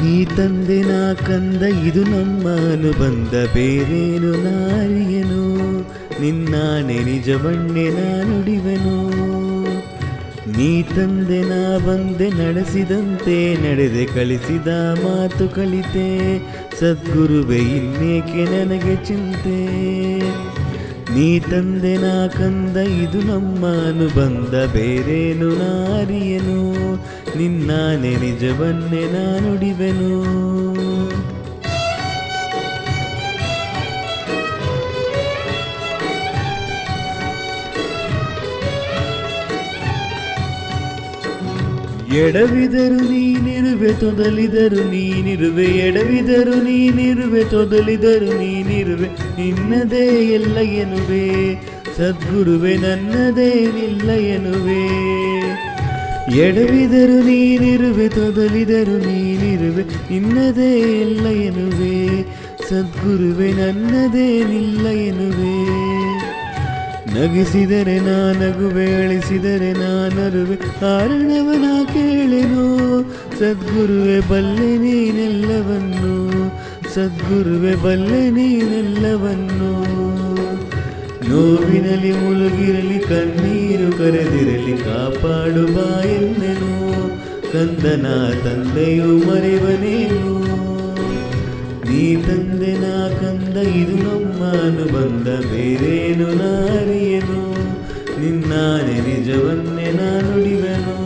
ನೀ ತಂದೆ ನಾ ಕಂದ ಇದು ನಮ್ಮ ಅನುಬಂಧ ಬೇರೇನು ನಾರಿಯನು ನಿನ್ನಾನೆ ನಿಜವನ್ನೇ ನಾ ನುಡಿವೆನು ನೀ ತಂದೆ ನಾ ಬಂದೆ ನಡೆಸಿದಂತೆ ನಡೆದೆ ಕಳಿಸಿದ ಮಾತು ಕಲಿತೆ ಸದ್ಗುರುವೆ ಇನ್ನೇಕೆ ನನಗೆ ಚಿಂತೆ ನೀ ತಂದೆ ನಾ ಕಂದ ಇದು ನಮ್ಮ ಅನುಬಂಧ ಬೇರೇನು ನಾರಿಯನು ನಿನ್ನಾನೆ ನಿಜವನ್ನೇ ನಾ ನುಡಿವೆನು ಎಡವಿದರು ನೀನಿರುವೆ ತೊದಲಿದರು ನೀನಿರುವೆ ಎಡವಿದರು ನೀನಿರುವೆ ತೊದಲಿದರು ನೀನಿರುವೆ ನಿನ್ನದೇ ಎಲ್ಲ ಎನ್ನುವೆ ಸದ್ಗುರುವೆ ನನ್ನದೇ ನಿಲ್ಲ ಎನ್ನುವೆ ಎಡವಿದರು ನೀನಿರುವೆ ತೊದಲಿದರು ನೀನಿರುವೆ ನಿನ್ನದೇ ಎಲ್ಲ ಎನ್ನುವೆ ಸದ್ಗುರುವೆ ನನ್ನದೇ ನಿಲ್ಲ ಎನ್ನುವೆ ನಗಿಸಿದರೆ ನಾ ನಗುವೆ ಅಳಿಸಿದರೆ ನಾನರುವೆ ಕಾರಣವನ ಕೇಳೆನು ಸದ್ಗುರುವೆ ಬಲ್ಲೆ ನೀನೆಲ್ಲವನ್ನು ಸದ್ಗುರುವೆ ಬಲ್ಲೆ ನೀನೆಲ್ಲವನ್ನು ನೋವಿನಲ್ಲಿ ಮುಳುಗಿರಲಿ ಕಣ್ಣೀರು ಕರೆದಿರಲಿ ಕಾಪಾಡು ಬಾ ಎನ್ನೆನು ಕಂದನ ತಂದೆಯು ಮರೆವನೇನು ನೀ ತಂದೆ ನಾ ಕಂದ ಇದು ನಮ್ಮ ಅನುಬಂಧ ಬೇರೇನು ನಾರಿಯನು ನಿನ್ನಾನೆ ನಿಜವನ್ನೇ ನಾ ನುಡಿವೆನು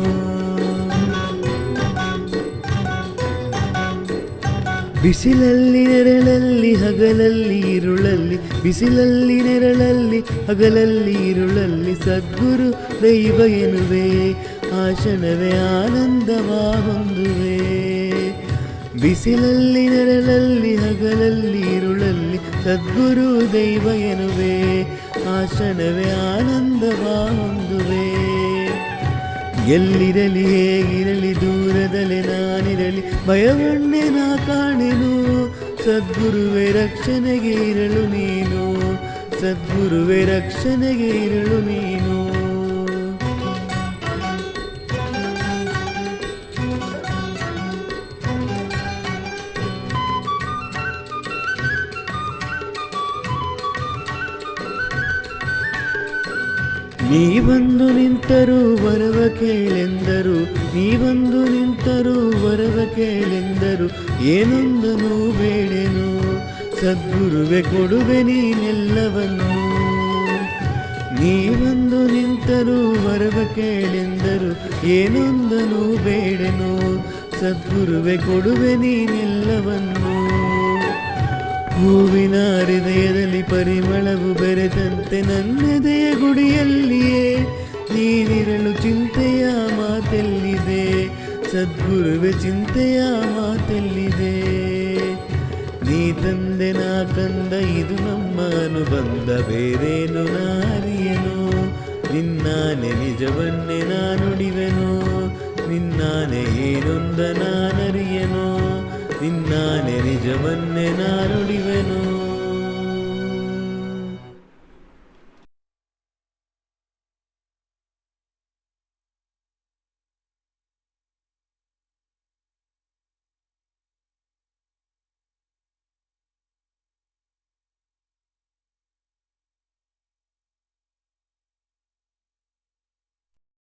ಬಿಸಿಲಲ್ಲಿ ನೆರಳಲ್ಲಿ ಹಗಲಲ್ಲಿ ಇರುಳಲ್ಲಿ ಬಿಸಿಲಲ್ಲಿ ನೆರಳಲ್ಲಿ ಹಗಲಲ್ಲಿ ಇರುಳಲ್ಲಿ ಸದ್ಗುರು ದೈವ ಎನ್ನುವೆ ಆ ಕ್ಷಣವೇ ಆನಂದವಾ ಹೊಂದುವೆ ಬಿಸಿಲಲ್ಲಿ ನೆರಳಲ್ಲಿ ಹಗಲಲ್ಲಿ ಇರುಳಲ್ಲಿ ಸದ್ಗುರು ದೈವ ಎನ್ನುವೆ ಆ ಕ್ಷಣವೇ ಆನಂದವಾ ಹೊಂದುವೆ ಎಲ್ಲಿರಲಿ ಹೇಗಿರಲಿ ದೂರದಲ್ಲಿ ನಾನಿರಲಿ ಭಯವನ್ನೇ ನಾ ಕಾಣೆನು ಸದ್ಗುರುವೆ ರಕ್ಷಣೆಗೆ ಇರಲು ನೀನು ಸದ್ಗುರುವೆ ರಕ್ಷಣೆಗೆ ಇರಲು ನೀನು ನೀ ಬಂದು ನಿಂತರೂ ವರವ ಕೇಳೆಂದರು ನೀ ಬಂದು ನಿಂತರೂ ವರವ ಕೇಳೆಂದರು ಏನೊಂದನು ಬೇಡೆನು ಸದ್ಗುರುವೆ ಕೊಡುವೆ ನೀನೆಲ್ಲವನ್ನು ನೀ ಬಂದು ನಿಂತರೂ ವರವ ಕೇಳೆಂದರು ಏನೊಂದನು ಬೇಡೆನು ಸದ್ಗುರುವೆ ಕೊಡುವೆ ನೀನೆಲ್ಲವನ್ನು ಹೂವಿನ ಹೃದಯದಲ್ಲಿ ಪರಿಮಳವು ಬೆರೆತಂತೆ ನನ್ನದೆಯ ಗುಡಿಯಲ್ಲಿಯೇ ನೀನಿರಲು ಚಿಂತೆಯ ಮಾತೆಲ್ಲಿದೆ ಸದ್ಗುರುವೆ ಚಿಂತೆಯ ಮಾತೆಲ್ಲಿದೆ ನೀ ತಂದೆ ನಾ ಕಂದ ಇದು ನಮ್ಮ ಅನುಬಂಧ ಬೇರೇನು ನಾರಿಯನು ನಿನ್ನಾನೆ ನಿಜವನ್ನೇ ನಾ ನುಡಿವೆನು ನಿನ್ನಾನೆ ಏನೊಂದ ನಾನರಿಯನು ನಿನ್ನಾನೆ ನಿಜವನ್ನೇ ನಾ ನುಡಿವೆನು